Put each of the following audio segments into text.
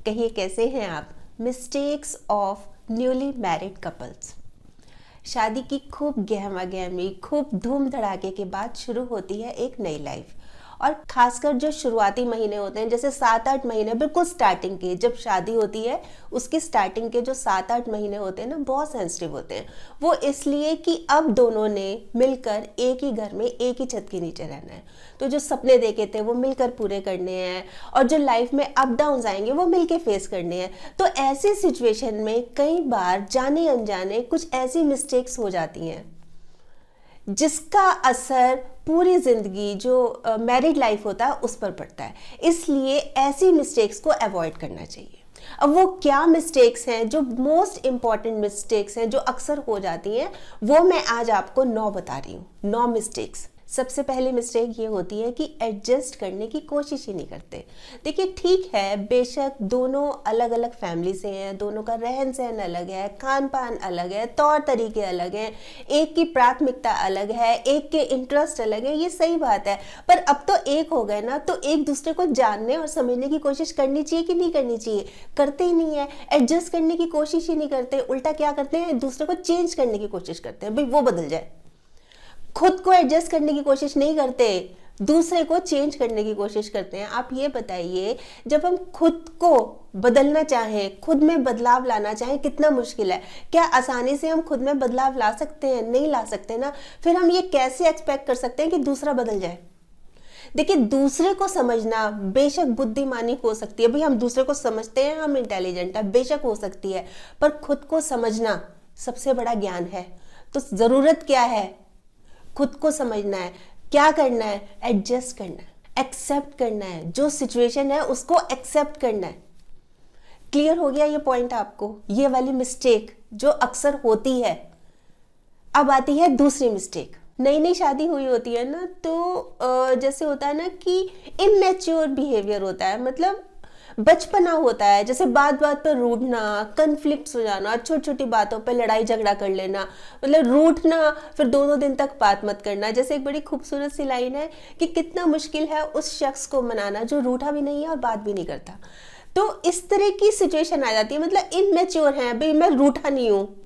कहिए कैसे हैं आप। Mistakes of newly married couples. शादी की खूब गहमा गहमी, खूब धूम धड़ाके के बाद शुरू होती है एक नई लाइफ। और खासकर जो शुरुआती महीने होते हैं, जैसे 7-8 महीने बिल्कुल स्टार्टिंग के, जब शादी होती है उसकी स्टार्टिंग के जो 7-8 महीने होते हैं ना, बहुत सेंसिटिव होते हैं। वो इसलिए कि अब दोनों ने मिलकर एक ही घर में एक ही छत के नीचे रहना है। तो जो सपने देखे थे वो मिलकर पूरे करने हैं, और जो लाइफ में अप डाउन आएंगे वो मिलकर फेस करने हैं। तो ऐसी सिचुएशन में कई बार जाने अनजाने कुछ ऐसी मिस्टेक्स हो जाती हैं जिसका असर पूरी जिंदगी जो मैरिड लाइफ होता है उस पर पड़ता है। इसलिए ऐसी मिस्टेक्स को अवॉइड करना चाहिए। अब वो क्या मिस्टेक्स हैं, जो मोस्ट इंपॉर्टेंट मिस्टेक्स हैं जो अक्सर हो जाती हैं, वो मैं आज आपको 9 बता रही हूँ। 9 मिस्टेक्स। सबसे पहली मिस्टेक ये होती है कि एडजस्ट करने की कोशिश ही नहीं करते। देखिए, ठीक है, बेशक दोनों अलग अलग फैमिली से हैं, दोनों का रहन सहन अलग है, खान पान अलग है, तौर तरीके अलग हैं, एक की प्राथमिकता अलग है, एक के इंटरेस्ट अलग है, ये सही बात है। पर अब तो एक हो गए ना, तो एक दूसरे को जानने और समझने की कोशिश करनी चाहिए कि नहीं करनी चाहिए? करते ही नहीं है। एडजस्ट करने की कोशिश ही नहीं करते, उल्टा क्या करते हैं, एक दूसरे को चेंज करने की कोशिश करते हैं, भाई वो बदल जाए। खुद को एडजस्ट करने की कोशिश नहीं करते, दूसरे को चेंज करने की कोशिश करते हैं। आप ये बताइए, जब हम खुद को बदलना चाहें, खुद में बदलाव लाना चाहें, कितना मुश्किल है। क्या आसानी से हम खुद में बदलाव ला सकते हैं? नहीं ला सकते ना। फिर हम ये कैसे एक्सपेक्ट कर सकते हैं कि दूसरा बदल जाए? देखिए, दूसरे को समझना बेशक बुद्धिमानी हो सकती है, भाई हम दूसरे को समझते हैं, हम इंटेलिजेंट है, बेशक हो सकती है, पर खुद को समझना सबसे बड़ा ज्ञान है। तो जरूरत क्या है? खुद को समझना है। क्या करना है? एडजस्ट करना है, एक्सेप्ट करना है, जो सिचुएशन है उसको एक्सेप्ट करना है। क्लियर हो गया ये पॉइंट आपको? ये वाली मिस्टेक जो अक्सर होती है। अब आती है दूसरी मिस्टेक। नई नई शादी हुई होती है ना, तो जैसे होता है ना कि इमेच्योर बिहेवियर होता है, मतलब बचपना होता है। जैसे बात बात पर रूठना, कन्फ्लिक्ट्स हो जाना, छोटी छोटी बातों पर लड़ाई झगड़ा कर लेना, मतलब रूठना, फिर 2-2 दिन तक बात मत करना। जैसे एक बड़ी खूबसूरत सी लाइन है कि कितना मुश्किल है उस शख्स को मनाना जो रूठा भी नहीं है और बात भी नहीं करता। तो इस तरह की सिचुएशन आ जाती है, मतलब इमेच्योर है, भाई मैं रूठा नहीं हूँ।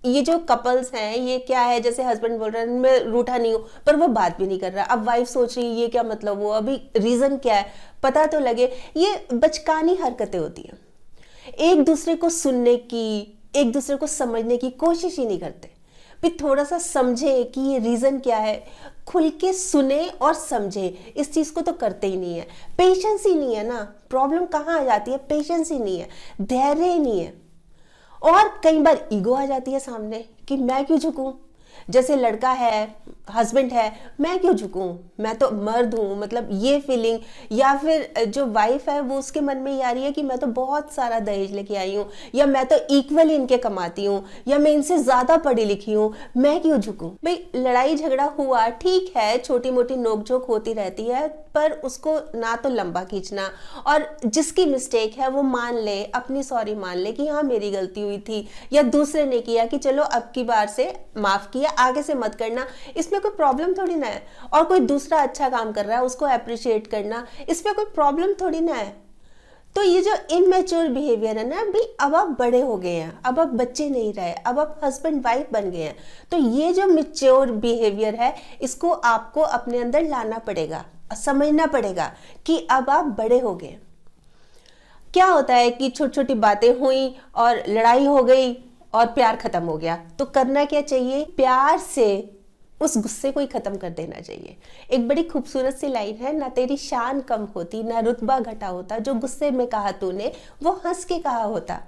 ये जो कपल्स हैं, ये क्या है, जैसे हस्बैंड बोल रहा है मैं रूठा नहीं हूँ, पर वो बात भी नहीं कर रहा। अब वाइफ सोच रही है ये क्या मतलब हुआ, अभी रीजन क्या है पता तो लगे। ये बचकानी हरकतें होती हैं। एक दूसरे को सुनने की, एक दूसरे को समझने की कोशिश ही नहीं करते। फिर थोड़ा सा समझे कि ये रीजन क्या है, खुल के सुने और समझे, इस चीज को तो करते ही नहीं है। पेशेंस ही नहीं है ना। प्रॉब्लम कहाँ आ जाती है? पेशेंस ही नहीं है, धैर्य ही नहीं है। और कई बार ईगो आ जाती है सामने कि मैं क्यों झुकूं। जैसे लड़का है, हस्बैंड है, मैं क्यों झुकूं, मैं तो मर्द हूं, मतलब ये फीलिंग। या फिर जो वाइफ है वो उसके मन में ये आ रही है कि मैं तो बहुत सारा दहेज लेके आई हूँ, या मैं तो इक्वली इनके कमाती हूँ, या मैं इनसे ज्यादा पढ़ी लिखी हूँ, मैं क्यों झुकूं। भाई लड़ाई झगड़ा हुआ, ठीक है, छोटी मोटी नोकझोंक होती रहती है, पर उसको ना तो लंबा खींचना, और जिसकी मिस्टेक है वो मान ले, अपनी सॉरी मान ले कि हाँ मेरी गलती हुई थी, या दूसरे ने किया कि चलो अब की बार से माफ किया, आगे से मत करना। इसमें कोई प्रॉब्लम थोड़ी ना है। और कोई दूसरा अच्छा काम कर रहा है उसको अप्रिशिएट करना, इसमें कोई प्रॉब्लम थोड़ी ना है। तो ये जो इमेच्योर बिहेवियर है ना, भाई अब आप बड़े हो गए हैं, अब आप बच्चे नहीं रहे, अब आप हस्बैंड वाइफ बन गए हैं, तो ये जो मैच्योर बिहेवियर है इसको आपको अपने अंदर लाना पड़ेगा, समझना पड़ेगा कि अब आप बड़े हो गए। क्या होता है कि छोटी छोटी बातें हुई और लड़ाई हो गई और प्यार खत्म हो गया, तो करना क्या चाहिए? प्यार से उस गुस्से को ही खत्म कर देना चाहिए। एक बड़ी खूबसूरत सी लाइन है, ना तेरी शान कम होती ना रुतबा घटा होता, जो गुस्से में कहा तूने वो हंस के कहा होता,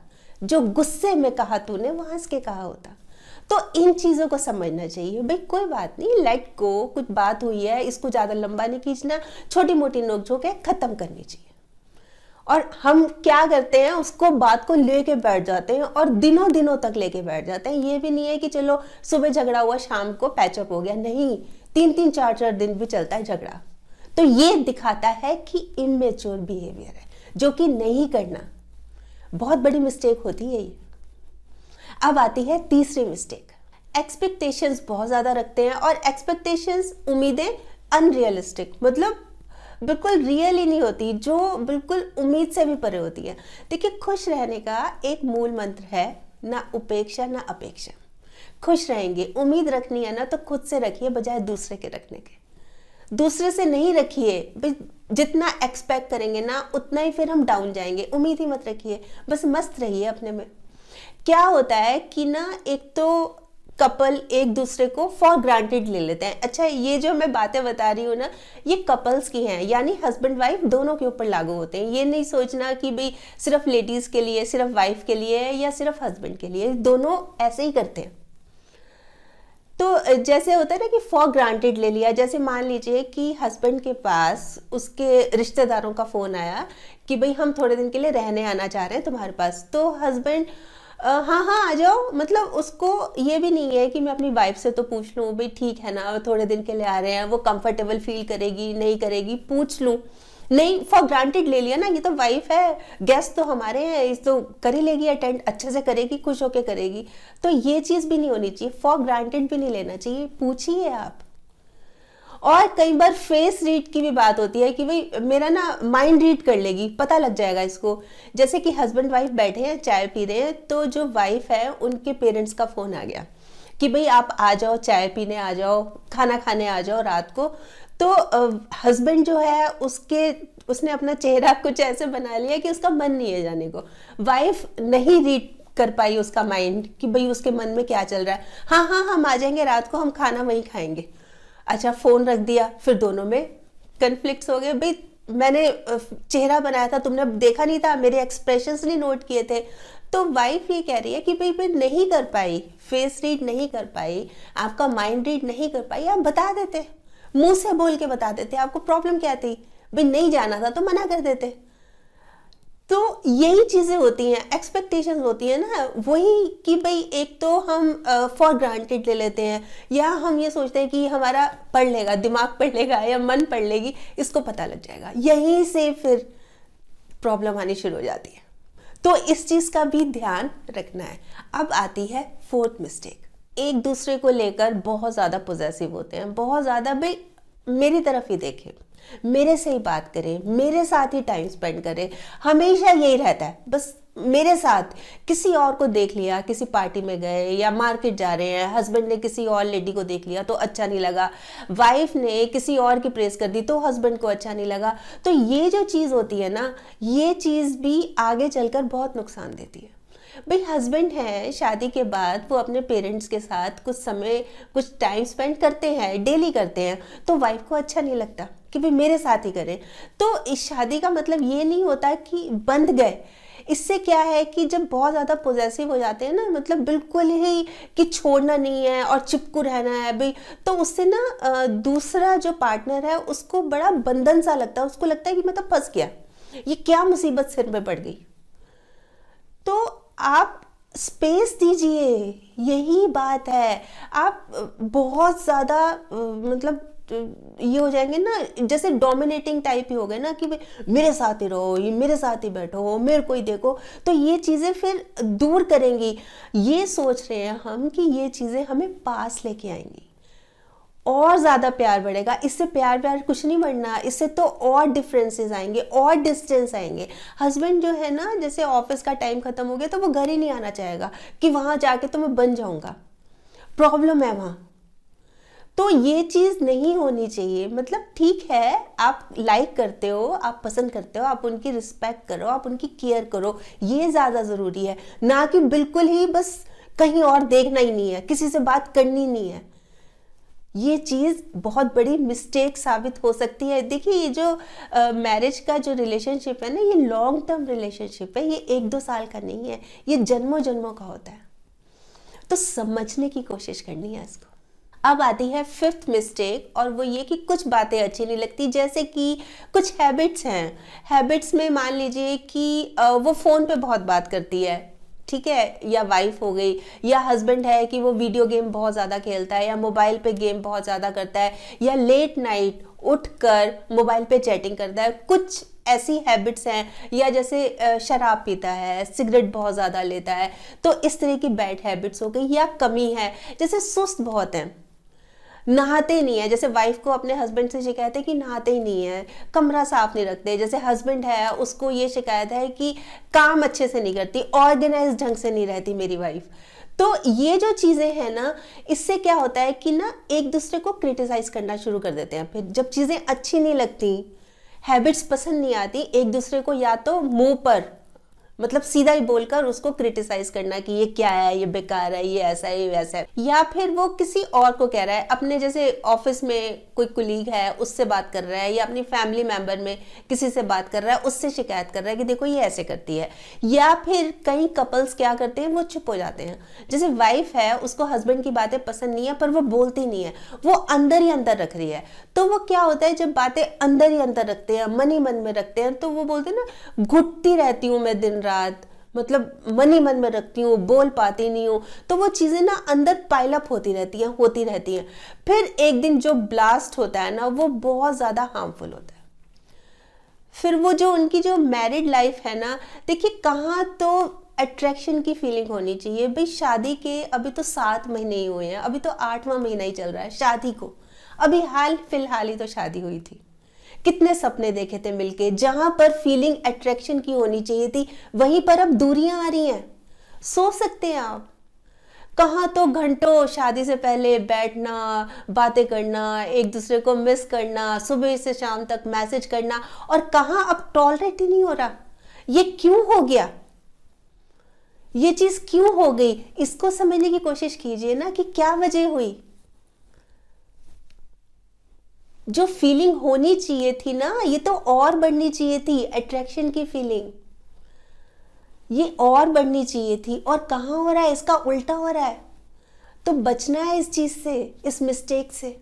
जो गुस्से में कहा तूने वो हंस के कहा होता। तो इन चीजों को समझना चाहिए। भाई कोई बात नहीं, लेट गो, कुछ बात हुई है, इसको ज्यादा लंबा नहीं खींचना, छोटी मोटी नोकझोंक है, खत्म करनी चाहिए। और हम क्या करते हैं, उसको बात को लेके बैठ जाते हैं और दिनों दिनों तक लेके बैठ जाते हैं। ये भी नहीं है कि चलो सुबह झगड़ा हुआ शाम को पैचअप हो गया, नहीं, 3-3 4-4 दिन भी चलता है झगड़ा। तो ये दिखाता है कि इमेच्योर बिहेवियर है, जो कि नहीं करना। बहुत बड़ी मिस्टेक होती है ये। अब आती है तीसरी मिस्टेक। एक्सपेक्टेशंस बहुत ज्यादा रखते हैं, और एक्सपेक्टेशंस, उम्मीदें अनरियलिस्टिक, मतलब बिल्कुल रियल ही नहीं होती, जो बिल्कुल उम्मीद से भी परे होती है। देखिए, खुश रहने का एक मूल मंत्र है, ना उपेक्षा ना अपेक्षा। खुश रहेंगे, उम्मीद रखनी है ना तो खुद से रखिए बजाय दूसरे के रखने के। दूसरे से नहीं रखिए, जितना एक्सपेक्ट करेंगे ना उतना ही फिर हम डाउन जाएंगे। उम्मीद ही मत रखिए, बस मस्त रहिए अपने में। क्या होता है कि ना, एक तो कपल एक दूसरे को फॉर ग्रांटेड ले लेते हैं। अच्छा, ये जो मैं बातें बता रही हूँ ना, ये कपल्स की हैं, यानी हस्बैंड वाइफ दोनों के ऊपर लागू होते हैं। ये नहीं सोचना कि भाई सिर्फ लेडीज के लिए, सिर्फ वाइफ के लिए या सिर्फ हस्बैंड के लिए, दोनों ऐसे ही करते हैं। तो जैसे होता है ना कि फॉर ग्रांटेड ले लिया। जैसे मान लीजिए कि हस्बैंड के पास उसके रिश्तेदारों का फ़ोन आया कि भाई हम थोड़े दिन के लिए रहने आना चाह रहे हैं तुम्हारे पास। तो हस्बैंड हाँ हाँ आ जाओ, मतलब उसको ये भी नहीं है कि मैं अपनी वाइफ से तो पूछ लूँ भाई ठीक है ना, थोड़े दिन के लिए आ रहे हैं, वो कंफर्टेबल फील करेगी नहीं करेगी, पूछ लूँ। नहीं, फॉर ग्रांटेड ले लिया ना, ये तो वाइफ है, गेस्ट तो हमारे हैं, इस तो कर ही लेगी, अटेंड अच्छे से करेगी, खुश होके करेगी। तो ये चीज़ भी नहीं होनी चाहिए, फॉर ग्रांटेड भी नहीं लेना चाहिए, पूछिए आप। और कई बार फेस रीड की भी बात होती है कि भाई मेरा ना माइंड रीड कर लेगी, पता लग जाएगा इसको। जैसे कि हस्बैंड वाइफ बैठे हैं, चाय पी रहे हैं, तो जो वाइफ है उनके पेरेंट्स का फ़ोन आ गया कि भाई आप आ जाओ, चाय पीने आ जाओ, खाना खाने आ जाओ रात को। तो हस्बैंड जो है उसने अपना चेहरा कुछ ऐसे बना लिया कि उसका मन नहीं है जाने को। वाइफ नहीं रीड कर पाई उसका माइंड कि भाई उसके मन में क्या चल रहा है। हाँ हाँ हम आ जाएंगे रात को, हम खाना वहीं खाएंगे। अच्छा, फोन रख दिया, फिर दोनों में कन्फ्लिक्ट्स हो गए। भाई मैंने चेहरा बनाया था, तुमने देखा नहीं था, मेरे एक्सप्रेशंस नहीं नोट किए थे। तो वाइफ ये कह रही है कि भाई मैं नहीं कर पाई, फेस रीड नहीं कर पाई, आपका माइंड रीड नहीं कर पाई, आप बता देते, मुंह से बोल के बता देते आपको प्रॉब्लम क्या थी। भाई नहीं जाना था तो मना कर देते। तो यही चीजें होती हैं, एक्सपेक्टेशंस होती है ना, वही कि भाई एक तो हम फॉर ग्रांटेड ले लेते हैं, या हम ये सोचते हैं कि हमारा पढ़ लेगा, दिमाग पढ़ लेगा या मन पढ़ लेगी, इसको पता लग जाएगा। यहीं से फिर प्रॉब्लम आनी शुरू हो जाती है। तो इस चीज का भी ध्यान रखना है। अब आती है फोर्थ मिस्टेक, एक दूसरे को लेकर बहुत ज्यादा पॉजेसिव होते हैं, बहुत ज्यादा, भाई मेरी तरफ ही देखें, मेरे से ही बात करें, मेरे साथ ही टाइम स्पेंड करें। हमेशा यही रहता है, बस मेरे साथ। किसी और को देख लिया, किसी पार्टी में गए या मार्केट जा रहे हैं, हस्बैंड ने किसी और लेडी को देख लिया तो अच्छा नहीं लगा, वाइफ ने किसी और की प्रेस कर दी तो हस्बैंड को अच्छा नहीं लगा। तो ये जो चीज़ होती है ना, ये चीज़ भी आगे चलकर बहुत नुकसान देती है। भाई हस्बैंड है, शादी के बाद वो अपने पेरेंट्स के साथ कुछ समय, कुछ टाइम स्पेंड करते हैं, डेली करते हैं, तो वाइफ को अच्छा नहीं लगता कि भाई मेरे साथ ही करें। तो इस शादी का मतलब ये नहीं होता कि बंध गए। इससे क्या है कि जब बहुत ज़्यादा पॉजेसिव हो जाते हैं ना, मतलब बिल्कुल ही कि छोड़ना नहीं है और चिपकू रहना है भाई, तो उससे ना दूसरा जो पार्टनर है उसको बड़ा बंधन सा लगता है, उसको लगता है कि मैं तो फंस गया, ये क्या मुसीबत सिर पे पड़ गई। तो आप स्पेस दीजिए, यही बात है। आप बहुत ज़्यादा मतलब ये हो जाएंगे ना, जैसे डोमिनेटिंग टाइप ही हो गए ना कि भाई मेरे साथ ही रहो, ये मेरे साथ ही बैठो, मेरे को ही देखो। तो ये चीज़ें फिर दूर करेंगी। ये सोच रहे हैं हम कि ये चीज़ें हमें पास लेके आएंगी, और ज़्यादा प्यार बढ़ेगा। इससे प्यार कुछ नहीं बढ़ना, इससे तो और डिफरेंसेस आएंगे और डिस्टेंस आएंगे। हस्बैंड जो है ना, जैसे ऑफिस का टाइम खत्म हो गया तो वो घर ही नहीं आना चाहेगा कि वहाँ जाके तो मैं बन जाऊँगा, प्रॉब्लम है वहाँ। तो ये चीज़ नहीं होनी चाहिए। मतलब ठीक है, आप लाइक करते हो, आप पसंद करते हो, आप उनकी रिस्पेक्ट करो, आप उनकी केयर करो, ये ज़्यादा ज़रूरी है, ना कि बिल्कुल ही बस कहीं और देखना ही नहीं है, किसी से बात करनी नहीं है। ये चीज़ बहुत बड़ी मिस्टेक साबित हो सकती है। देखिए, ये जो मैरिज का जो रिलेशनशिप है ना, ये लॉन्ग टर्म रिलेशनशिप है, ये 1-2 साल का नहीं है, ये जन्मों जन्मों का होता है। तो समझने की कोशिश करनी है इसको। अब आती है फिफ्थ मिस्टेक, और वो ये कि कुछ बातें अच्छी नहीं लगती। जैसे कि कुछ हैबिट्स हैं, हैबिट्स में मान लीजिए कि वो फ़ोन पे बहुत बात करती है, ठीक है, या वाइफ हो गई, या हस्बैंड है कि वो वीडियो गेम बहुत ज़्यादा खेलता है या मोबाइल पे गेम बहुत ज़्यादा करता है, या लेट नाइट उठकर मोबाइल पे चैटिंग करता है। कुछ ऐसी हैबिट्स हैं, या जैसे शराब पीता है, सिगरेट बहुत ज़्यादा लेता है। तो इस तरह की बैड हैबिट्स हो गई। या कमी है, जैसे सुस्त बहुत है, नहाते नहीं है, जैसे वाइफ को अपने हस्बैंड से शिकायत है कि नहाते ही नहीं है, कमरा साफ नहीं रखते। जैसे हस्बैंड है उसको ये शिकायत है कि काम अच्छे से नहीं करती, ऑर्गेनाइज ढंग से नहीं रहती मेरी वाइफ। तो ये जो चीज़ें हैं ना, इससे क्या होता है कि ना एक दूसरे को क्रिटिसाइज करना शुरू कर देते हैं। फिर जब चीज़ें अच्छी नहीं लगती, हैबिट्स पसंद नहीं आती, एक दूसरे को या तो मुंह पर मतलब सीधा ही बोलकर उसको क्रिटिसाइज करना कि ये क्या है, ये बेकार है, ये ऐसा है, ये वैसा है। या फिर वो किसी और को कह रहा है, अपने जैसे ऑफिस में कोई कुलीग है उससे बात कर रहा है, या अपनी फैमिली मेंबर में किसी से बात कर रहा है, उससे शिकायत कर रहा है कि देखो ये ऐसे करती है। या फिर कई कपल्स क्या करते हैं, वो चुप हो जाते हैं। जैसे वाइफ है, उसको हस्बैंड की बातें पसंद नहीं है पर वो बोलती नहीं है, वो अंदर ही अंदर रख रही है। तो वो क्या होता है, जब बातें अंदर ही अंदर रखते हैं, मन ही मन में रखते हैं, तो वो बोलते हैं ना, घुटती रहती हूँ मैं दिन रात, मतलब मन ही मन में रखती हूँ, बोल पाती नहीं हूँ। तो वो चीजें ना अंदर पाइल अप होती रहती हैं। फिर एक दिन जो ब्लास्ट होता है ना, वो बहुत ज्यादा हार्मफुल होता है। फिर वो जो उनकी जो मैरिड लाइफ है ना, देखिए कहाँ तो अट्रैक्शन की फीलिंग होनी चाहिए भाई। शादी के अभी तो 7 महीने ही हुए हैं, अभी तो 8वां महीना ही चल रहा है शादी को। अभी हाल फिलहाल ही तो शादी हुई थी। कितने सपने देखे थे मिलके, जहां पर फीलिंग अट्रैक्शन की होनी चाहिए थी, वहीं पर अब दूरियां आ रही हैं। सोच सकते हैं आप, कहाँ तो घंटों शादी से पहले बैठना, बातें करना, एक दूसरे को मिस करना, सुबह से शाम तक मैसेज करना, और कहाँ अब टॉलरेट ही नहीं हो रहा। ये क्यों हो गया, ये चीज क्यों हो गई, इसको समझने की कोशिश कीजिए ना कि क्या वजह हुई। जो फीलिंग होनी चाहिए थी ना, ये तो और बढ़नी चाहिए थी, अट्रैक्शन की फीलिंग ये और बढ़नी चाहिए थी, और कहाँ हो रहा है, इसका उल्टा हो रहा है। तो बचना है इस चीज से, इस मिस्टेक से।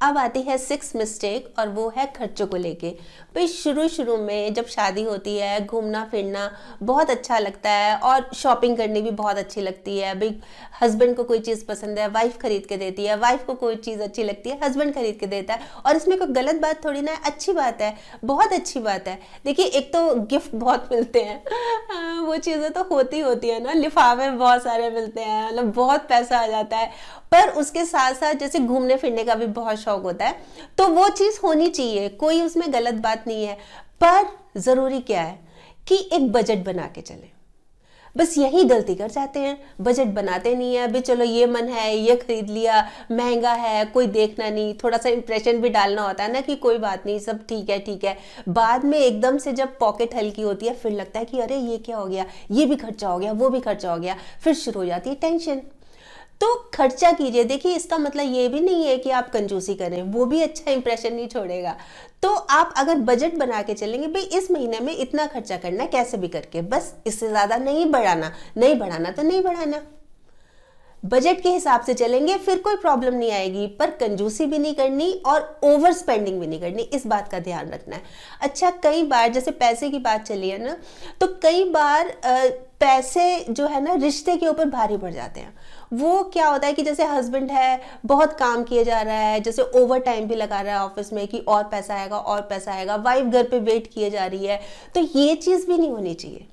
अब आती है 6th मिस्टेक, और वो है खर्चों को लेके। भाई शुरू में जब शादी होती है, घूमना फिरना बहुत अच्छा लगता है, और शॉपिंग करनी भी बहुत अच्छी लगती है। भाई हस्बैंड को कोई चीज़ पसंद है, वाइफ खरीद के देती है, वाइफ को कोई चीज़ अच्छी लगती है, हस्बैंड खरीद के देता है। और इसमें कोई गलत बात थोड़ी ना है, अच्छी बात है, बहुत अच्छी बात है। देखिए एक तो गिफ्ट बहुत मिलते हैं, वो चीज़ें तो होती है ना, लिफाफे बहुत सारे मिलते हैं, मतलब बहुत पैसा आ जाता है। पर उसके साथ साथ जैसे घूमने फिरने का भी बहुत शौक होता है, तो वो चीज़ होनी चाहिए, कोई उसमें गलत बात नहीं है। पर ज़रूरी क्या है कि एक बजट बना के चले। बस यही गलती कर जाते हैं, बजट बनाते नहीं है। अभी चलो ये मन है, ये खरीद लिया, महंगा है, कोई देखना नहीं, थोड़ा सा इंप्रेशन भी डालना होता है ना कि कोई बात नहीं, सब ठीक है ठीक है। बाद में एकदम से जब पॉकेट हल्की होती है, फिर लगता है कि अरे ये क्या हो गया, ये भी खर्चा हो गया, वो भी खर्चा हो गया, फिर शुरू हो जाती है टेंशन। तो खर्चा कीजिए। देखिए इसका मतलब ये भी नहीं है कि आप कंजूसी करें, वो भी अच्छा इंप्रेशन नहीं छोड़ेगा। तो आप अगर बजट बना के चलेंगे, भाई इस महीने में इतना खर्चा करना है कैसे भी करके, बस इससे ज्यादा नहीं बढ़ाना, नहीं बढ़ाना तो नहीं बढ़ाना, बजट के हिसाब से चलेंगे, फिर कोई प्रॉब्लम नहीं आएगी। पर कंजूसी भी नहीं करनी और ओवर स्पेंडिंग भी नहीं करनी, इस बात का ध्यान रखना है। अच्छा कई बार जैसे पैसे की बात चली है ना, तो कई बार पैसे जो है ना रिश्ते के ऊपर भारी पड़ जाते हैं। वो क्या होता है कि जैसे हस्बैंड है, बहुत काम किए जा रहा है, जैसे ओवर टाइम भी लगा रहा है ऑफिस में कि और पैसा आएगा और पैसा आएगा, वाइफ घर पे वेट किए जा रही है, तो ये चीज़ भी नहीं होनी चाहिए।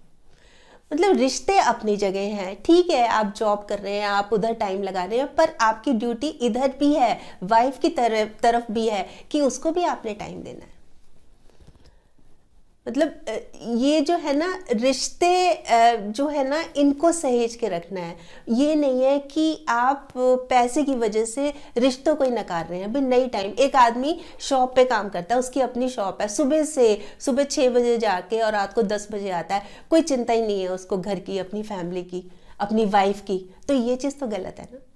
मतलब रिश्ते अपनी जगह हैं, ठीक है आप जॉब कर रहे हैं, आप उधर टाइम लगा रहे हैं, पर आपकी ड्यूटी इधर भी है, वाइफ की तरफ भी है कि उसको भी आपने टाइम देना है। मतलब ये जो है ना रिश्ते जो है ना इनको सहेज के रखना है। ये नहीं है कि आप पैसे की वजह से रिश्तों को ही नकार रहे हैं। भाई नई टाइम, एक आदमी शॉप पे काम करता है, उसकी अपनी शॉप है, सुबह 6 बजे जाके और रात को 10 बजे आता है, कोई चिंता ही नहीं है उसको घर की, अपनी फैमिली की, अपनी वाइफ की। तो ये चीज़ तो गलत है ना।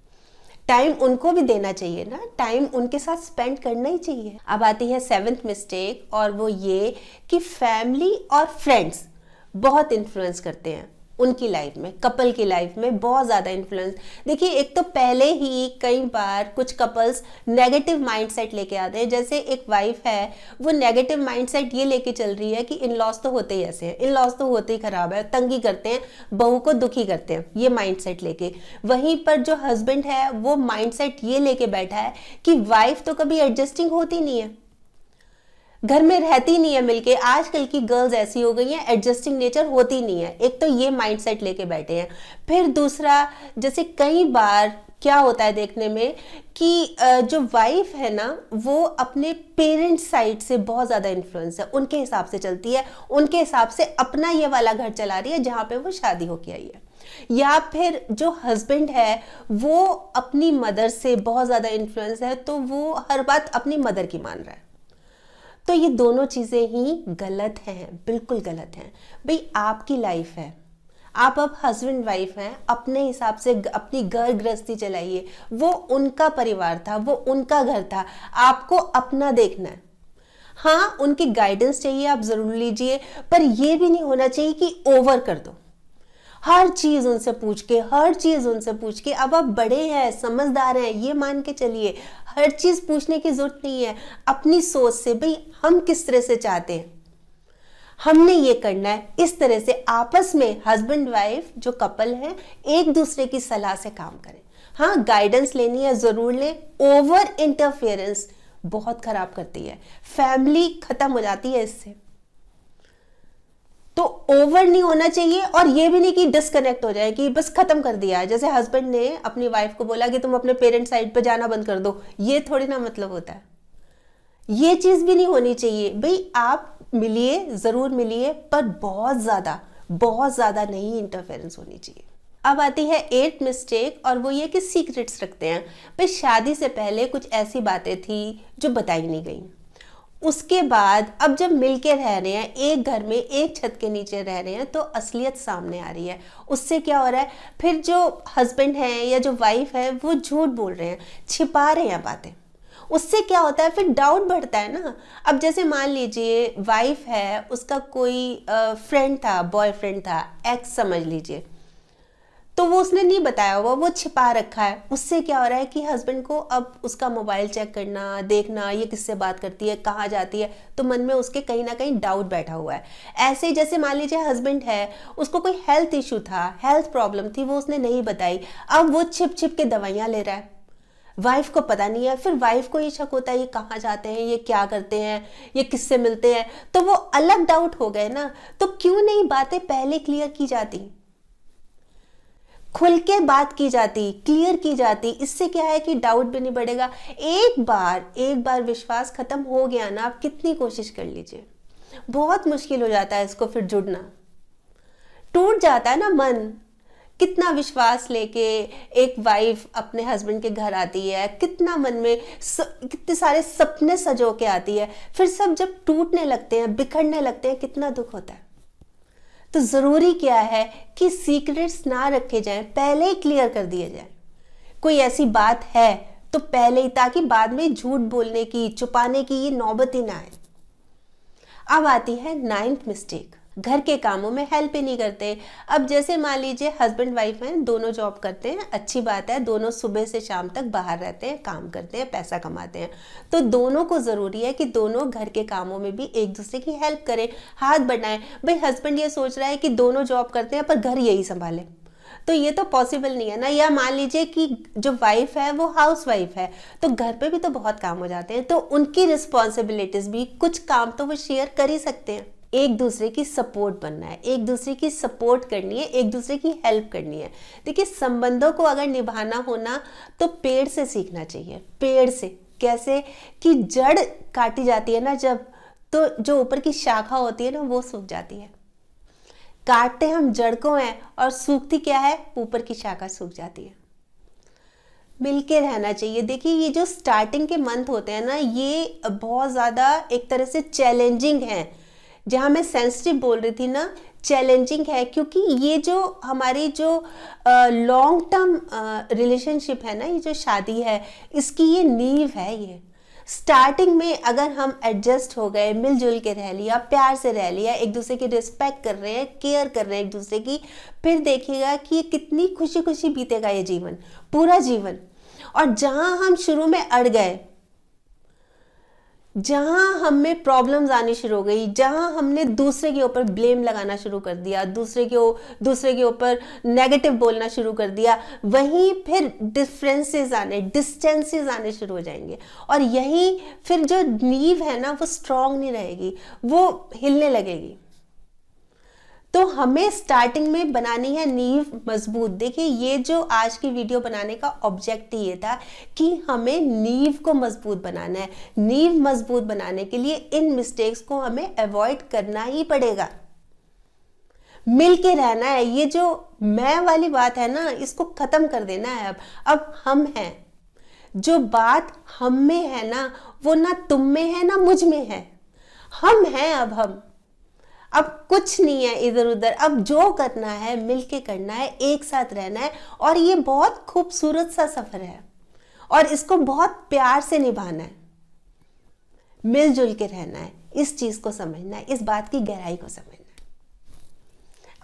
टाइम उनको भी देना चाहिए ना, टाइम उनके साथ स्पेंड करना ही चाहिए। अब आती है 7th मिस्टेक, और वो ये कि फैमिली और फ्रेंड्स बहुत इन्फ्लुएंस करते हैं उनकी लाइफ में, कपल की लाइफ में बहुत ज़्यादा इन्फ्लुएंस। देखिए एक तो पहले ही कई बार कुछ कपल्स नेगेटिव माइंडसेट लेके आते हैं। जैसे एक वाइफ है, वो नेगेटिव माइंडसेट ये लेके चल रही है कि इन लॉज तो होते ही ऐसे हैं, इन लॉज तो होते ही खराब है, तंगी करते हैं, बहू को दुखी करते हैं, ये माइंडसेट लेके। वहीं पर जो हस्बैंड है वो माइंडसेट ये लेके बैठा है कि वाइफ तो कभी एडजस्टिंग होती नहीं है, घर में रहती नहीं है मिलके। आजकल की गर्ल्स ऐसी हो गई हैं, एडजस्टिंग नेचर होती नहीं है। एक तो ये माइंडसेट लेके बैठे हैं। फिर दूसरा, जैसे कई बार क्या होता है देखने में कि जो वाइफ है ना वो अपने पेरेंट साइड से बहुत ज़्यादा इन्फ्लुएंस है, उनके हिसाब से चलती है, उनके हिसाब से अपना ये वाला घर चला रही है जहाँ पे वो शादी होके आई है। या फिर जो हस्बैंड है वो अपनी मदर से बहुत ज़्यादा इन्फ्लुएंस है, तो वो हर बात अपनी मदर की मान रहा है। तो ये दोनों चीज़ें ही गलत हैं, बिल्कुल गलत हैं। भाई आपकी लाइफ है, आप अब हस्बैंड वाइफ हैं, अपने हिसाब से अपनी घर गृहस्थी चलाइए। वो उनका परिवार था, वो उनका घर था, आपको अपना देखना है। हाँ, उनकी गाइडेंस चाहिए, आप ज़रूर लीजिए, पर यह भी नहीं होना चाहिए कि ओवर कर दो। हर चीज़ उनसे पूछ के, हर चीज़ उनसे पूछ के, अब आप बड़े हैं, समझदार हैं, ये मान के चलिए, हर चीज़ पूछने की ज़रूरत नहीं है। अपनी सोच से भाई हम किस तरह से चाहते हैं, हमने ये करना है, इस तरह से आपस में हस्बैंड वाइफ जो कपल है एक दूसरे की सलाह से काम करें। हाँ, गाइडेंस लेनी है ज़रूर लें, ओवर इंटरफेरेंस बहुत खराब करती है, फैमिली खत्म हो जाती है इससे। तो ओवर नहीं होना चाहिए, और ये भी नहीं कि डिस्कनेक्ट हो जाए कि बस खत्म कर दिया। जैसे हस्बैंड ने अपनी वाइफ को बोला कि तुम अपने पेरेंट साइड पे जाना बंद कर दो, ये थोड़ी ना मतलब होता है। ये चीज भी नहीं होनी चाहिए। भाई आप मिलिए, जरूर मिलिए, पर बहुत ज्यादा नहीं इंटरफेरेंस होनी चाहिए। अब आती है 8th मिस्टेक, और वो ये कि सीक्रेट्स रखते हैं। भाई शादी से पहले कुछ ऐसी बातें थी जो बताई नहीं गई, उसके बाद अब जब मिलके रह रहे हैं, एक घर में एक छत के नीचे रह रहे हैं, तो असलियत सामने आ रही है। उससे क्या हो रहा है, फिर जो हस्बैंड है या जो वाइफ है वो झूठ बोल रहे हैं, छिपा रहे हैं बातें। उससे क्या होता है, फिर डाउट बढ़ता है ना। अब जैसे मान लीजिए वाइफ है, उसका कोई फ्रेंड था, बॉयफ्रेंड था, एक्स समझ लीजिए, तो वो उसने नहीं बताया हुआ, वो छिपा रखा है। उससे क्या हो रहा है कि हस्बैंड को अब उसका मोबाइल चेक करना, देखना, ये किससे बात करती है, कहाँ जाती है, तो मन में उसके कहीं ना कहीं डाउट बैठा हुआ है। ऐसे ही जैसे मान लीजिए हस्बैंड है, उसको कोई हेल्थ इशू था, हेल्थ प्रॉब्लम थी, वो उसने नहीं बताई, अब वो छिप छिप के दवाइयाँ ले रहा है, वाइफ को पता नहीं है। फिर वाइफ को ये शक होता है, ये कहाँ जाते हैं, ये क्या करते हैं, ये किससे मिलते हैं, तो वो अलग डाउट हो गए ना। तो क्यों नहीं बातें पहले क्लियर की जाती, खुल के बात की जाती, क्लियर की जाती। इससे क्या है कि डाउट भी नहीं बढ़ेगा। एक बार विश्वास खत्म हो गया ना, आप कितनी कोशिश कर लीजिए, बहुत मुश्किल हो जाता है इसको फिर जुड़ना। टूट जाता है ना मन। कितना विश्वास लेके एक वाइफ अपने हस्बैंड के घर आती है, कितना मन में कितने सारे सपने सजो के आती है, फिर सब जब टूटने लगते हैं, बिखरने लगते हैं, कितना दुख होता है। तो जरूरी क्या है कि सीक्रेट्स ना रखे जाएं, पहले ही क्लियर कर दिए जाए। कोई ऐसी बात है तो पहले ही, ताकि बाद में झूठ बोलने की, छुपाने की ये नौबत ही ना आए। अब आती है 9th मिस्टेक, घर के कामों में हेल्प ही नहीं करते। अब जैसे मान लीजिए हस्बैंड वाइफ हैं, दोनों जॉब करते हैं, अच्छी बात है, दोनों सुबह से शाम तक बाहर रहते हैं, काम करते हैं, पैसा कमाते हैं, तो दोनों को ज़रूरी है कि दोनों घर के कामों में भी एक दूसरे की हेल्प करें, हाथ बढ़ाएं। भाई हस्बैंड ये सोच रहा है कि दोनों जॉब करते हैं पर घर यही संभाले, तो ये तो पॉसिबल नहीं है ना। या मान लीजिए कि जो वाइफ है वो हाउस वाइफ है, तो घर पे भी तो बहुत काम हो जाते हैं, तो उनकी रिस्पॉन्सिबिलिटीज भी, कुछ काम तो वो शेयर कर ही सकते हैं। एक दूसरे की सपोर्ट बनना है, एक दूसरे की सपोर्ट करनी है, एक दूसरे की हेल्प करनी है। देखिए संबंधों को अगर निभाना हो ना, तो पेड़ से सीखना चाहिए। पेड़ से कैसे कि जड़ काटी जाती है ना जब, तो जो ऊपर की शाखा होती है ना वो सूख जाती है। काटते हम जड़ को हैं, और सूखती क्या है, ऊपर की शाखा सूख जाती है। मिलके रहना चाहिए। देखिए ये जो स्टार्टिंग के मंथ होते हैं ना, ये बहुत ज़्यादा एक तरह से चैलेंजिंग हैं। जहाँ मैं सेंसिटिव बोल रही थी ना, चैलेंजिंग है, क्योंकि ये जो हमारी जो लॉन्ग टर्म रिलेशनशिप है ना, ये जो शादी है, इसकी ये नींव है। ये स्टार्टिंग में अगर हम एडजस्ट हो गए, मिलजुल के रह लिया, प्यार से रह लिया, एक दूसरे की रिस्पेक्ट कर रहे हैं, केयर कर रहे हैं एक दूसरे की, फिर देखिएगा कि ये कितनी खुशी खुशी बीतेगा ये जीवन, पूरा जीवन। और जहाँ हम शुरू में अड़ गए, जहाँ हमें प्रॉब्लम्स आनी शुरू हो गई, जहाँ हमने दूसरे के ऊपर ब्लेम लगाना शुरू कर दिया, दूसरे के ऊपर नेगेटिव बोलना शुरू कर दिया, वहीं फिर डिफरेंसेस आने, डिस्टेंसेस आने शुरू हो जाएंगे। और यहीं फिर जो नींव है ना वो स्ट्रांग नहीं रहेगी, वो हिलने लगेगी। तो हमें स्टार्टिंग में बनानी है नींव मजबूत। देखिए, ये जो आज की वीडियो बनाने का ऑब्जेक्ट ये था कि हमें नींव को मजबूत बनाना है। नींव मजबूत बनाने के लिए इन मिस्टेक्स को हमें अवॉइड करना ही पड़ेगा, मिल के रहना है। ये जो मैं वाली बात है ना, इसको खत्म कर देना है। अब हम हैं, जो बात हम में है ना, वो ना तुम में है ना मुझ में है। हम हैं, अब कुछ नहीं है इधर उधर। अब जो करना है मिलके करना है, एक साथ रहना है। और ये बहुत खूबसूरत सा सफर है और इसको बहुत प्यार से निभाना है, मिलजुल के रहना है, इस चीज को समझना है, इस बात की गहराई को समझना है।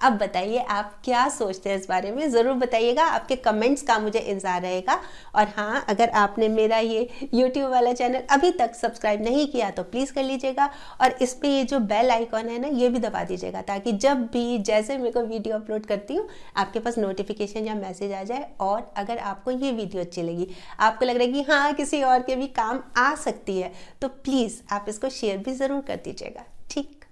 अब बताइए आप क्या सोचते हैं इस बारे में, ज़रूर बताइएगा। आपके कमेंट्स का मुझे इंतज़ार रहेगा। और हाँ, अगर आपने मेरा ये YouTube वाला चैनल अभी तक सब्सक्राइब नहीं किया तो प्लीज़ कर लीजिएगा। और इस पर ये जो बेल आइकॉन है ना, ये भी दबा दीजिएगा, ताकि जब भी जैसे मेरे को वीडियो अपलोड करती हूँ आपके पास नोटिफिकेशन या मैसेज आ जाए। और अगर आपको ये वीडियो अच्छी लगी, आपको लग रहा है कि हाँ किसी और के भी काम आ सकती है, तो प्लीज़ आप इसको शेयर भी ज़रूर कर दीजिएगा। ठीक।